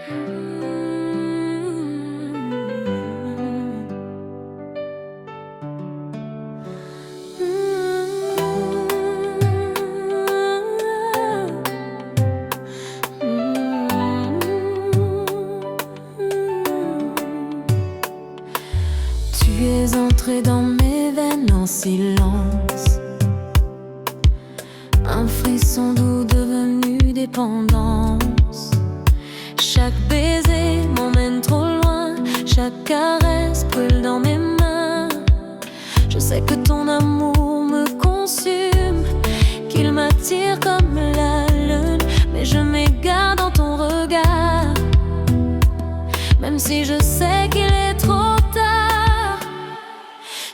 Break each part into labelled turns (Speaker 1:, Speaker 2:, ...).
Speaker 1: Tu es entré dans mes veines en silence, un frisson doux devenu dépendance. Chaque baiser m'emmène trop loin, chaque caresse brûle dans mes mains. Je sais que ton amour me consume, qu'il m'attire comme la lune, mais je m'égare dans ton regard, même si je sais qu'il est trop tard.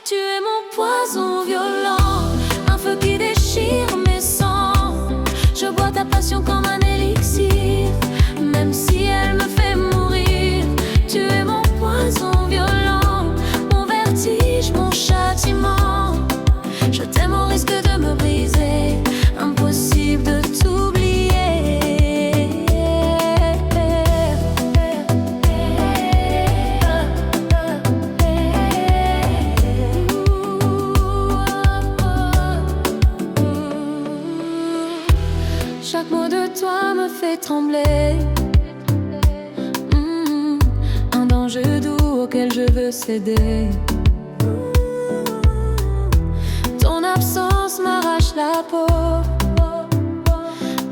Speaker 1: Tu es mon poison violent, un feu qui déchire mes sangs. Je bois ta passion comme un élixir, même si elle me fait mourir. Tu es mon poison violent, mon vertige, mon châtiment. Je t'aime au risque de me briser, impossible de t'oublier. Chaque mot de toi me fait trembler. Un danger doux auquel je veux céder. Ton absence m'arrache la peau.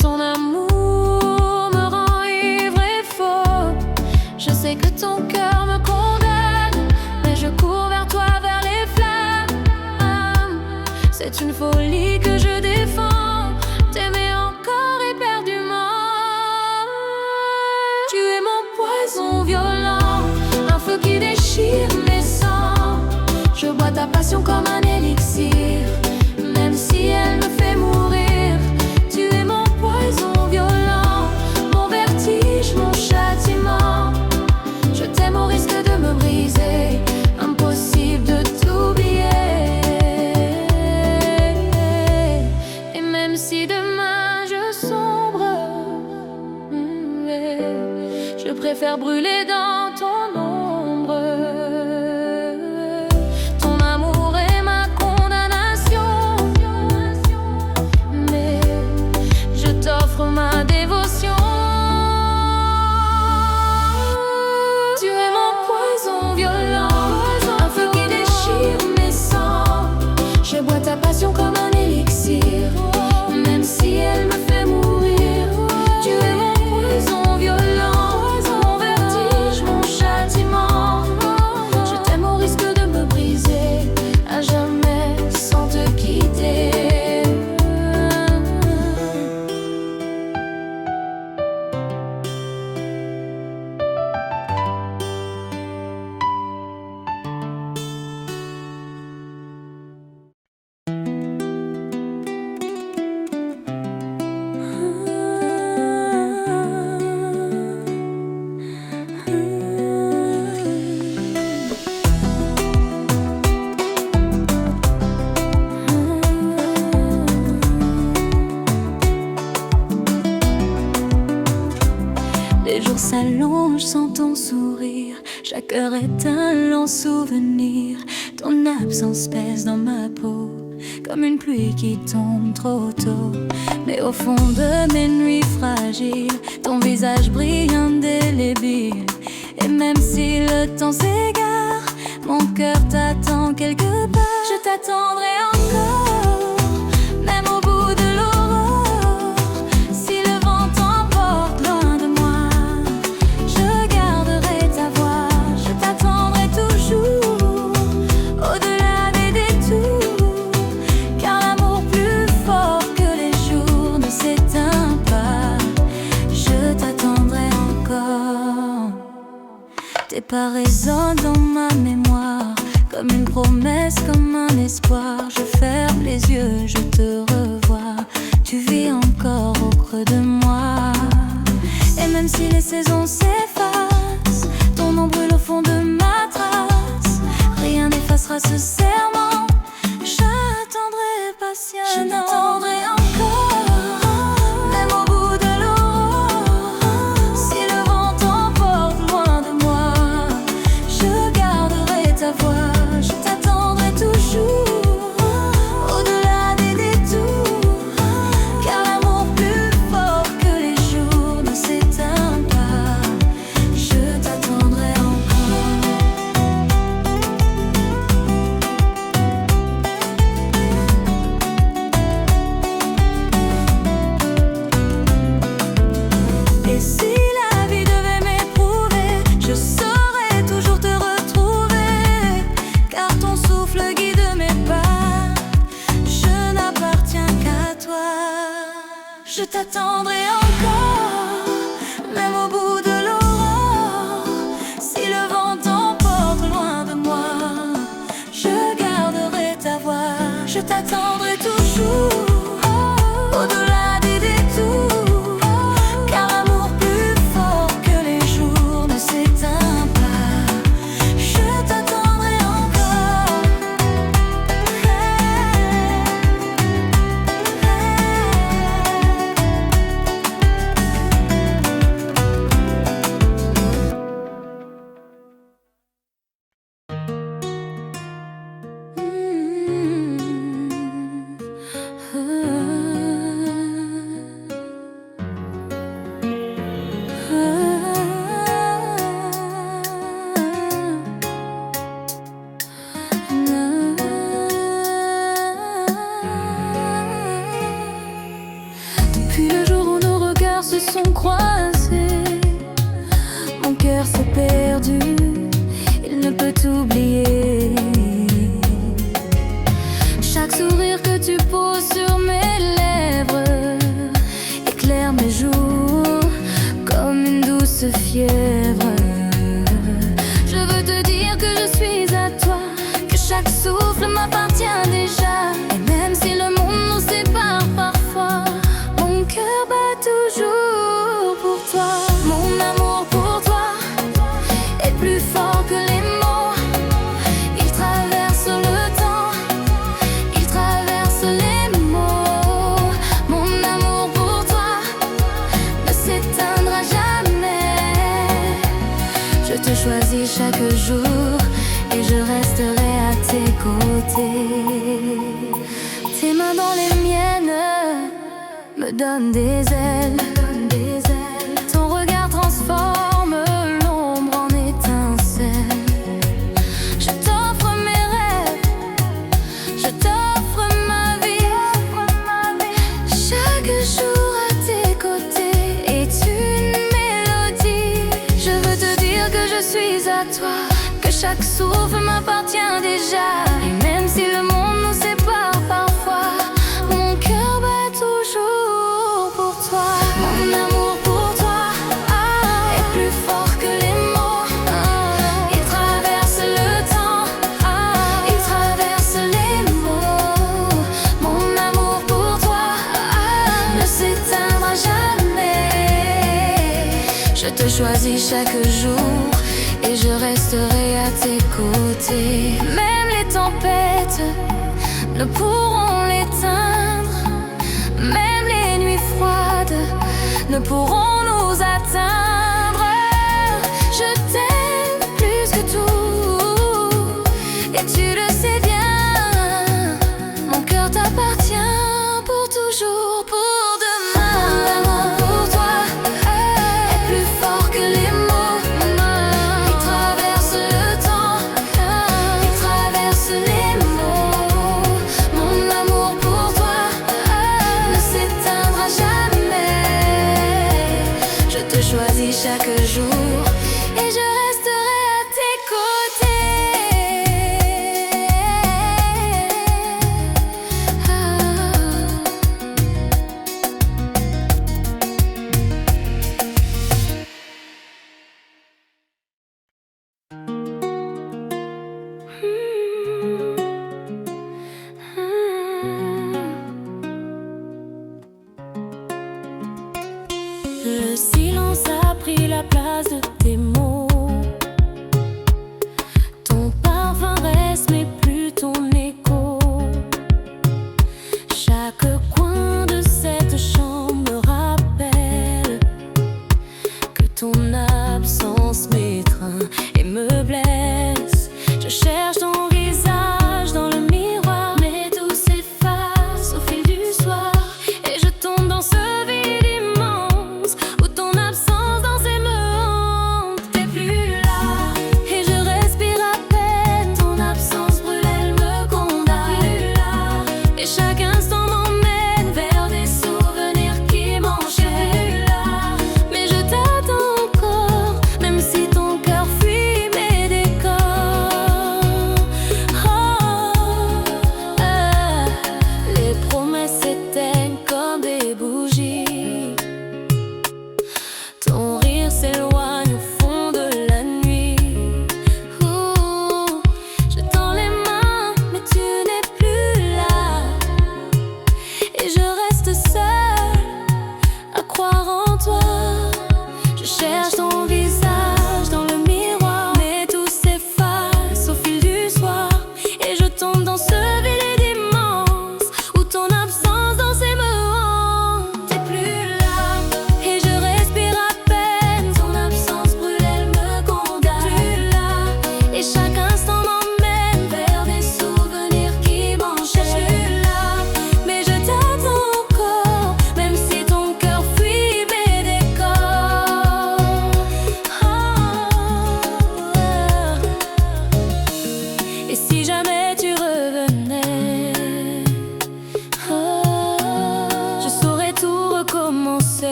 Speaker 1: Ton amour me rend ivre et faux. Je sais que ton cœur me condamne, mais je cours vers toi, vers les flammes. C'est une folie que je défends, t'aimer encore éperdument. Tu es mon poison violent, un feu qui déchire mes sangs. Je bois ta passion comme un élixir, même si elle me fait mourir. Tu es mon poison violent, mon vertige, mon châtiment. Je t'aime au risque de me briser, impossible de t'oublier. Et même si demain je sombre, je préfère brûler dans ton ombre. Ton amour est ma condamnation, mais je t'offre ma dévotion. Tu es mon poison violent, un feu qui déchire mes sangs. Je bois ta passion comme un élixir, même si elle me fait mourir. Tu es mon poison violent, mon vertige, mon châtiment. Je t'aime au risque de me briser, à jamais sans te quitter. Les jours s'allongent sans ton sourire, chaque heure est un long souvenir. Ton absence pèse dans ma peau, comme une pluie qui tombe trop tôt. Mais au fond de mes nuits fragiles, ton visage brille indélébile. Et même si le temps s'égare, mon cœur t'attend quelque part. Je t'attendrai encore, même au bout de l'aurore. Si le vent t'emporte loin de moi, je garderai ta voix. Je t'attendrai toujours, au-delà des détours, car l'amour plus fort que les jours ne s'éteint pas. Je t'attendrai encore. Tes pas résonnent dans ma mémoire, comme une promesse, comme un espoir. Je ferme les yeux, je te revois. Tu vis encore au creux de moi. Et même si les saisons s'effacent, ton ombre brûle au fond de ma trace. Rien n'effacera ce serment. J'attendrai patiemment. Je t'attendrai encore, même au bout de l'aurore. Si le vent t'emporte t'attendrai encore, même au bout de l'aurore. Si le vent t'emporte loin de moi, je garderai ta voix. Je t'attendrai toujours, au-delà des détours, car l'amour plus fort que les jours ne s'éteint pas. Je t'attendrai encore. Depuis le jour où nos regards se sont croisés, mon cœur s'est perdu, il ne peut t'oublier. Chaque sourire que tu poses sur mes lèvres éclaire mes jours comme une douce fièvre. Je veux te dire que je suis à toi, que chaque souffle m'appartient déjà. Et même si le monde nous sépare parfois, mon cœur bat toujours pour toi. Mon amour pour toi est plus fort que les mots. Il traverse le temps, il traverse les mots. Mon amour pour toi ne s'éteindra jamais. Je te choisis chaque jour et je resterai à tes côtés. Tes mains dans les miennes me donnent des ailes. Ton regard transforme l'ombre en étincelle. Je t'offre mes rêves, je t'offre ma vie. Chaque jour à tes côtés est une mélodie. Je veux te dire que je suis à toi, que chaque souffle m'appartient déjà. Et même si le monde nous sépare parfois, mon cœur bat toujours pour toi. Mon amour pour toi est plus fort que les mots. Il traverse le temps, il traverse les mots. Mon amour pour toi ne s'éteindra jamais. Je te choisis chaque jour et je resterai à tes côtés. Même les tempêtes ne pourront l'éteindre, même les nuits froides ne pourront nous atteindre. Je t'aime plus que tout et tu le sais bien. Mon cœur t'appartient pour toujours, pour demain. Mon amour pour toi est plus fort que les mots. Il traverse le temps, il traverse les mots. Mon amour pour toi ne s'éteindra jamais. Je te choisis chaque jour et je resterai à tes Le silence a pris la place de tes mots. Ton parfum reste mais plus ton écho. Chaque coin de cette chambre me rappelle que ton absence m'étreint et me blesse. Je cherche ton visage dans le miroir, mais tout s'efface au fil du soir. Et je tombe dans ce vide immense où ton absence dansait me hante.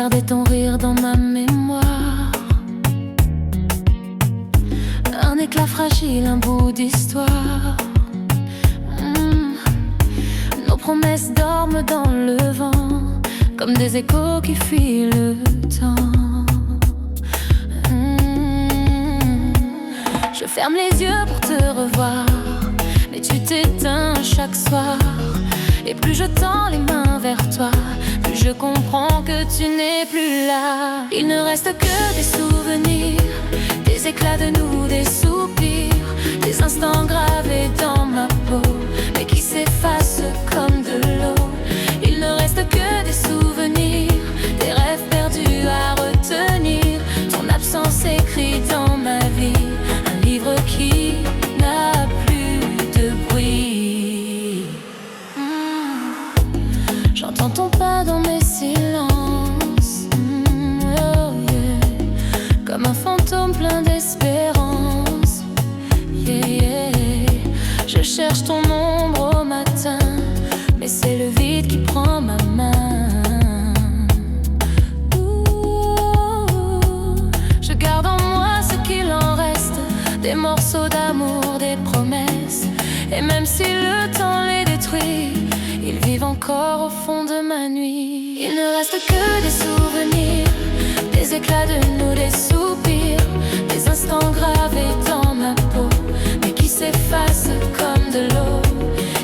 Speaker 1: garder ton rire dans ma mémoire. Un éclat fragile, un bout d'histoire. Nos promesses dorment dans le vent, comme des échos qui fuient le temps. Je ferme les yeux pour te revoir, mais tu t'éteins chaque soir. Et plus je tends les mains vers toi, plus je comprends que tu n'es plus là. Il ne reste que des souvenirs, des éclats de nous, des soupirs, des instants gravés dans ma peau, mais qui s'effacent comme de l'eau. Il ne reste que des souvenirs, des rêves perdus à retenir, ton absence écrite dans ma vie, un livre qui n'a plus de bruit. J'entends ton pas dans mes silences, oh yeah. Comme un fantôme plein d'espérance, yeah, yeah. Je cherche ton ombre au matin, mais c'est le vide qui prend ma main. Je garde en moi ce qu'il en reste, des morceaux d'amour, des promesses. Et même si le temps les détruit, ils vivent encore au fond de ma nuit. Il ne reste que des souvenirs, des éclats de nous, des soupirs, des instants gravés dans ma peau, mais qui s'effacent comme de l'eau.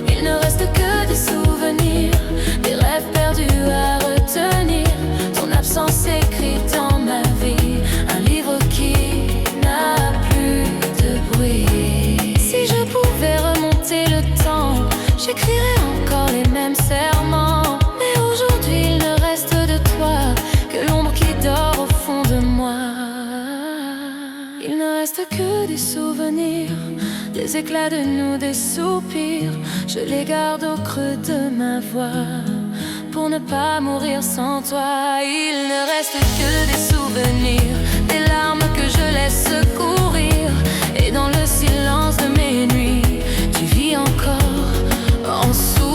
Speaker 1: Il ne reste que des souvenirs, des rêves perdus à retenir, ton absence écrite dans ma vie, un livre qui n'a plus de bruit. Si je pouvais remonter le temps, j'écrirais encore les mêmes serments. Mais aujourd'hui il ne reste de toi que l'ombre qui dort au fond de moi. Il ne reste que des souvenirs, des éclats de nous, des soupirs. Je les garde au creux de ma voix, pour ne pas mourir sans toi. Il ne reste que des souvenirs, des larmes que je laisse courir. Et dans le silence de mes nuits, tu vis encore en souvenir.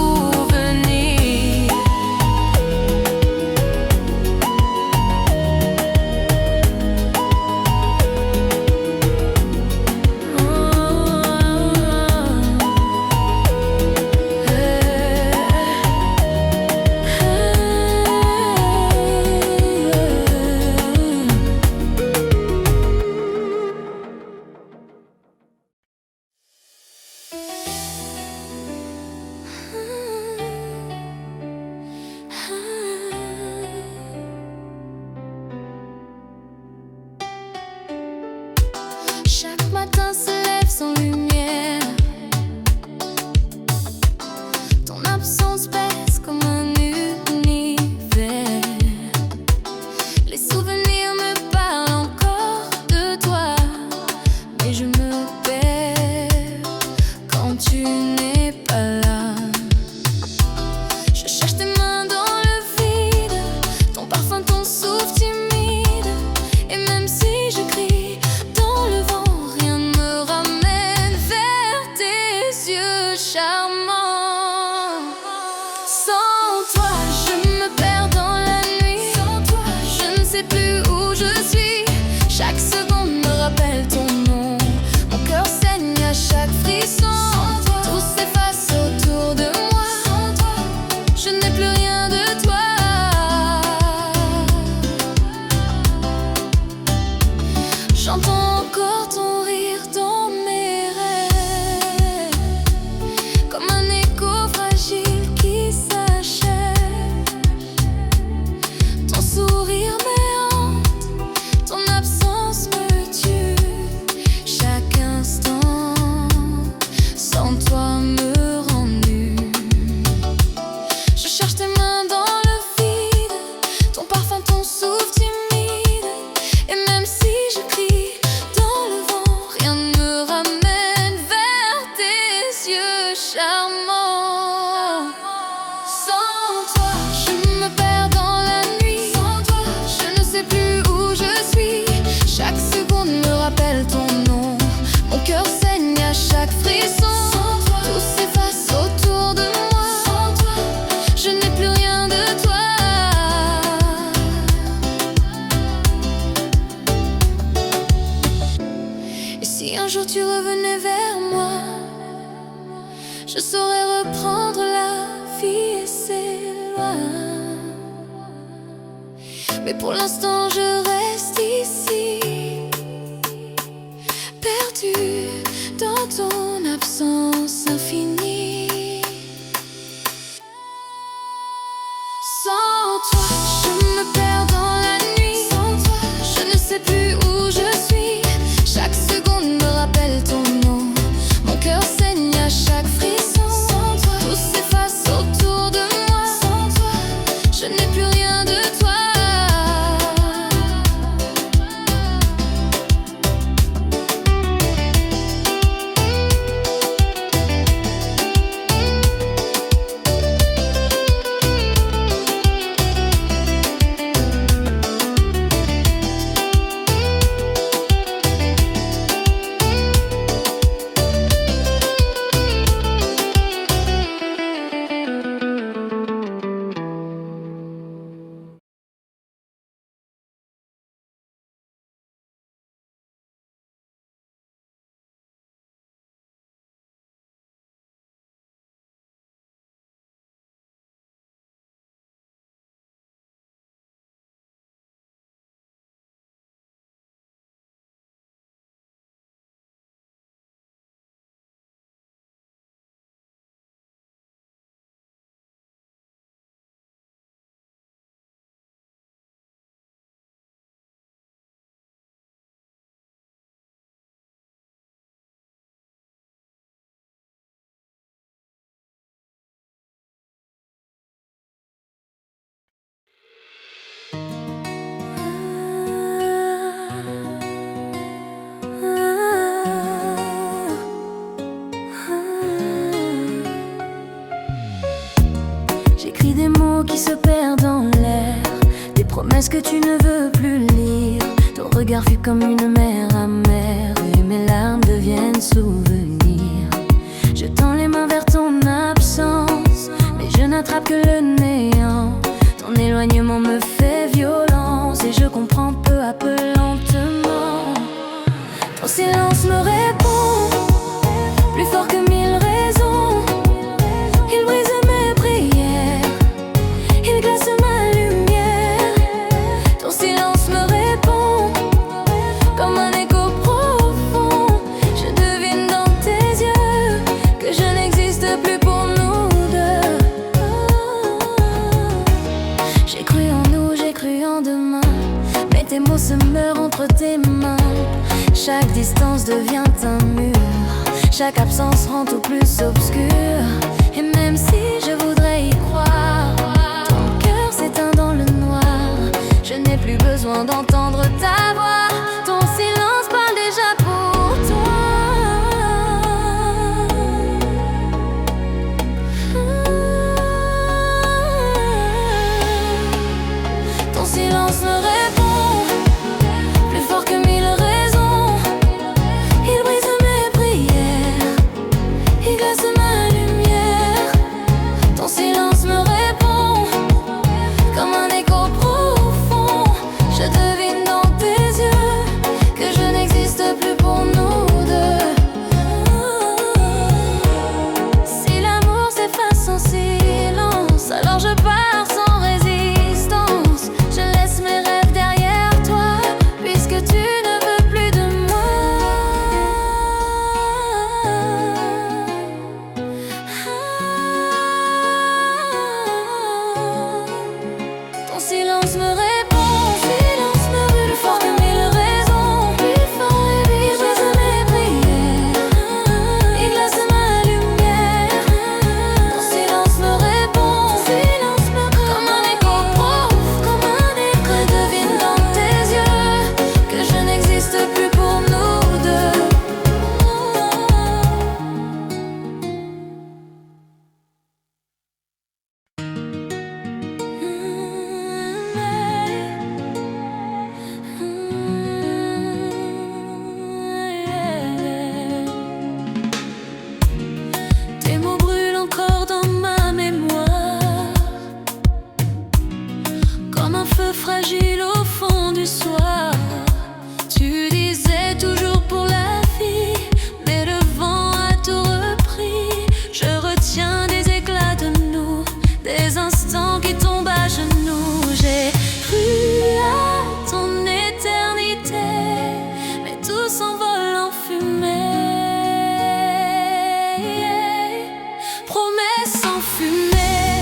Speaker 1: Chaque matin se lève sans lumière, ton absence pèse comme un univers. Les souvenirs me parlent encore de toi, mais je me perds quand tu n'es pas là. Je cherche tes mains dans le vide, ton parfum, ton souffle timide. Et même si je crie dans le vent, charmant. Sans toi, je me perds dans la nuit. Sans toi, je ne sais plus où je suis. Chaque seconde me rappelle ton nom. Mon cœur saigne à chaque frisson. Tout s'efface autour de moi. Sans toi, je n'ai plus rien de toi. J'entends encore ton rire dans mes rêves, comme un écho fragile qui s'achève. Ton sourire me hante, ton absence me tue. Chaque instant sans toi me rend nue. Je cherche tes mains dans le vide, ton parfum, ton souffle timide. Et même si je crie dans le vent, rien ne me ramène vers tes yeux charmants. Sans toi, je me perds dans la nuit. Sans toi, je ne sais plus où je suis. Chaque seconde me rappelle ton nom. Mon cœur saigne à chaque frisson. Tout s'efface autour de moi. Sans toi, je n'ai plus rien de toi. saurais reprendre la vie et ses lois. Mais pour l'instant je reste ici, perdu dans ton absence infinie. Sans toi, je me perds dans la nuit. Sans toi, je ne sais plus où je suis. Chaque seconde me rappelle ton nom. Mon cœur saigne à chaque frisson. Sans toi, tout s'efface autour de moi. Sans toi, je n'ai plus rien de toi. J'écris des mots qui se perdent dans l'air, des promesses que tu ne veux plus lire. Ton regard fut comme une mer amère et mes larmes deviennent souvenirs. Je tends les mains vers ton absence, mais je n'attrape que le néant. Ton éloignement me fait violence et je comprends peu à peu lentement. Ton silence me répond, plus fort que mille raisons. Il brise mes prières, il glace ma lumière. Ton silence me répond, comme un écho profond. Je devine dans tes yeux que je n'existe plus pour nous deux. J'ai cru en nous, j'ai cru en demain, mais tes mots se meurent entre tes mains. Chaque distance devient un mur, chaque absence rend tout plus obscur. Et même si je voudrais y croire, ton cœur s'éteint dans le noir. Je n'ai plus besoin d'entendre ta voix, ton silence parle déjà pour toi. Ton silence me répond, plus fort que mille raisons. Il brise mes prières, il glace ma lumière. fumée,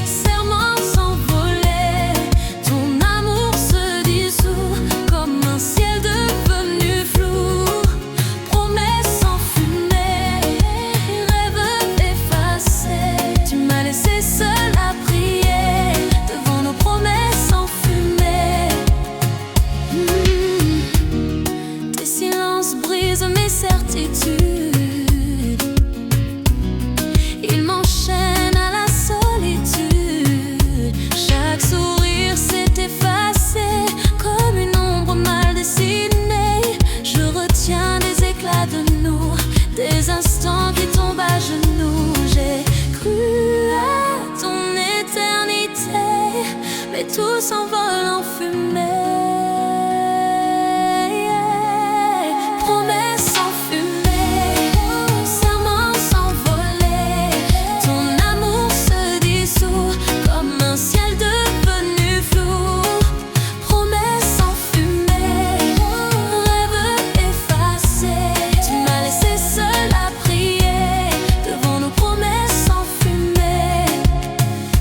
Speaker 1: serments s'envolaient, ton amour se dissout comme un ciel devenu flou. Promesses en fumée, rêves effacés, tu m'as laissé seul à prier devant nos promesses en fumée. Tes silences brisent mes certitudes. Des instants qui tombent à genoux. J'ai cru à ton éternité, mais tout s'envole en fumée. Promesses en fumée, serments s'envolaient, ton amour se dissout comme un ciel devenu flou. Promesses en fumée, rêves effacés, tu m'as laissé seul à prier devant nos promesses en fumée.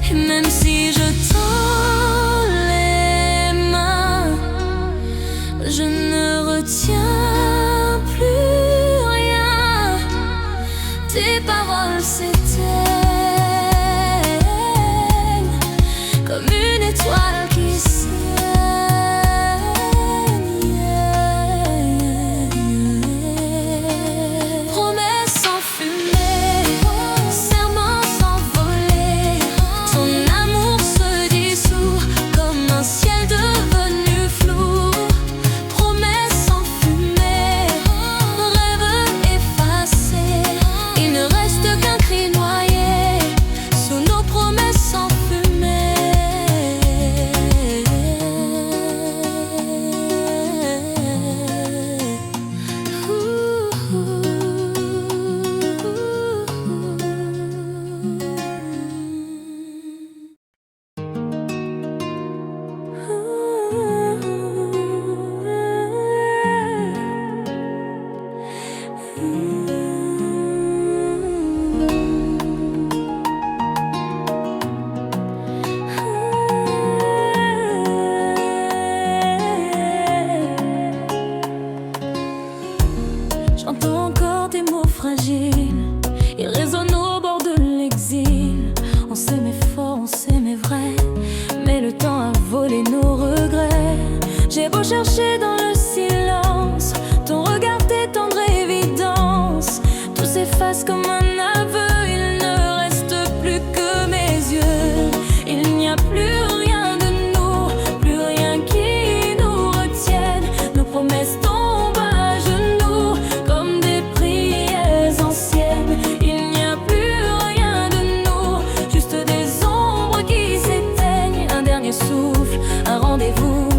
Speaker 1: Et même si je tends les mains, je ne retiens plus rien. Tes paroles s'éteignent comme une étoile qui saigne. Promesses en fumée, serments s'envolaient, ton amour se dissout comme un ciel devenu flou. Promesses en fumée, rêves effacés, il ne reste qu'un cri noyé sous nos promesses en fumée. J'entends encore tes mots fragiles, ils résonnent au bord de l'exil. On s'aimait fort, on s'aimait vrai, mais le temps a volé nos regrets. J'ai beau chercher dans le silence, ton regard, tes tendres évidences, tout s'efface comme un aveu. Il ne reste plus que mes yeux, il n'y a plus rien de nous, plus rien qui nous retienne. Nos promesses tombent à genoux comme des prières anciennes. Il n'y a plus rien de nous, juste des ombres qui s'éteignent. Un dernier souffle, un rendez-vous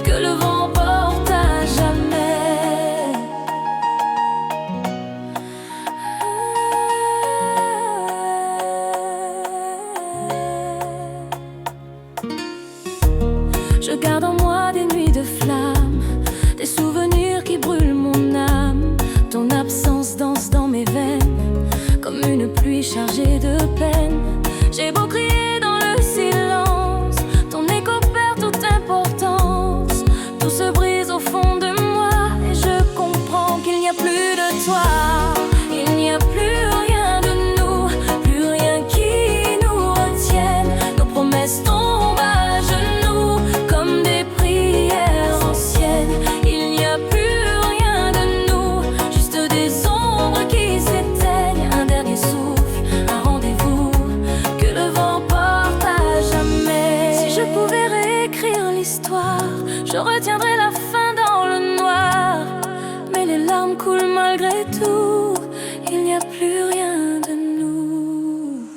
Speaker 1: que le vent porte à jamais. Je garde en moi des nuits de flammes, des souvenirs qui brûlent mon âme. Ton absence danse dans mes veines comme une pluie chargée de peine. J'ai beau crier dans le silence, ton écho perd toute importance. Tout se brise au fond de moi et je comprends qu'il n'y a plus de toi. Il n'y a plus rien de nous, plus rien qui nous retienne. Nos promesses tombent à genoux comme des prières anciennes. Il n'y a plus rien de nous, juste des ombres qui s'éteignent. Un dernier souffle, un rendez-vous que le vent porte à jamais. Si je pouvais réécrire l'histoire, je retiendrais la fin dans le noir. Mais les larmes coulent malgré tout, il n'y a plus rien de nous.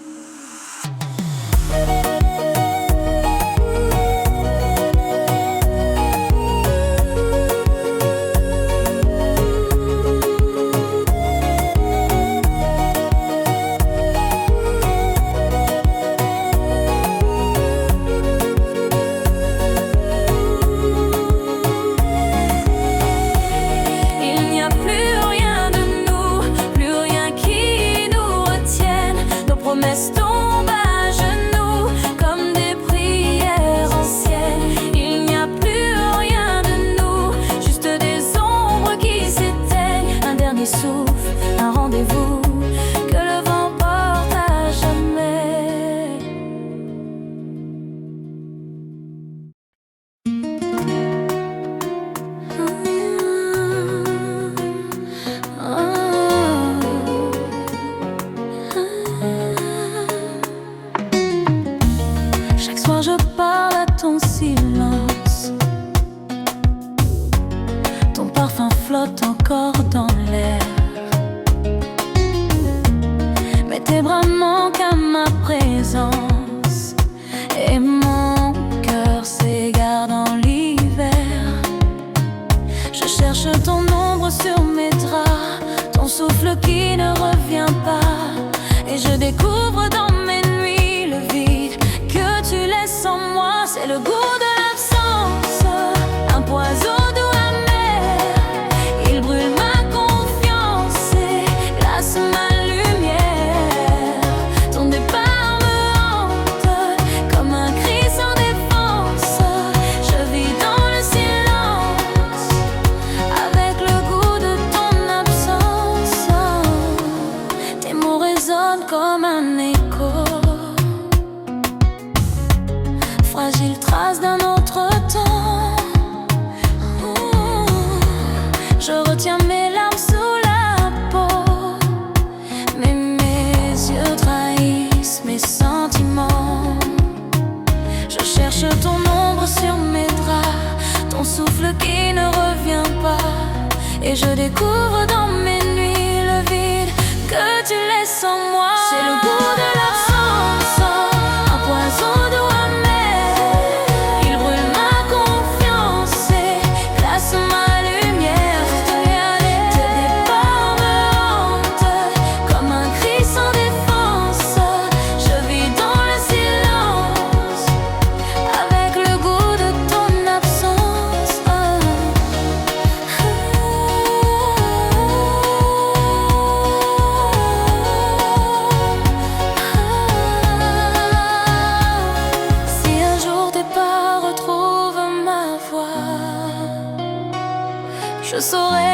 Speaker 1: Il n'y a plus rien de nous, plus rien qui nous retienne. Nos promesses tombent silence. Ton parfum flotte encore dans l'air, mais tes bras manquent à ma présence, et mon cœur s'égare dans l'hiver. Je cherche ton ombre sur mes draps, ton souffle qui ne revient pas, et je découvre dans mes nuits le vide que tu laisses en moi. C'est le goût de l'absence, un poison doux amer. Il brûle ma confiance et glace ma lumière. Ton départ me hante comme un cri sans défense. Je vis dans le silence avec le goût de ton absence. Tes mots résonnent comme un écho, fragile trace d'un autre temps. Je retiens mes larmes sous la peau, mais mes yeux trahissent mes sentiments. Je cherche ton ombre sur mes draps, ton souffle qui ne revient pas, et je découvre dans mes nuits le vide que tu laisses en moi. C'est le goût de l'absence, un poison doux amer. Il brûle ma confiance et glace ma lumière. Tes départs me hantent comme un cri sans défense. Je vis dans le silence avec le goût de ton absence. Si un jour tes pas retrouvent ma voix, je saurai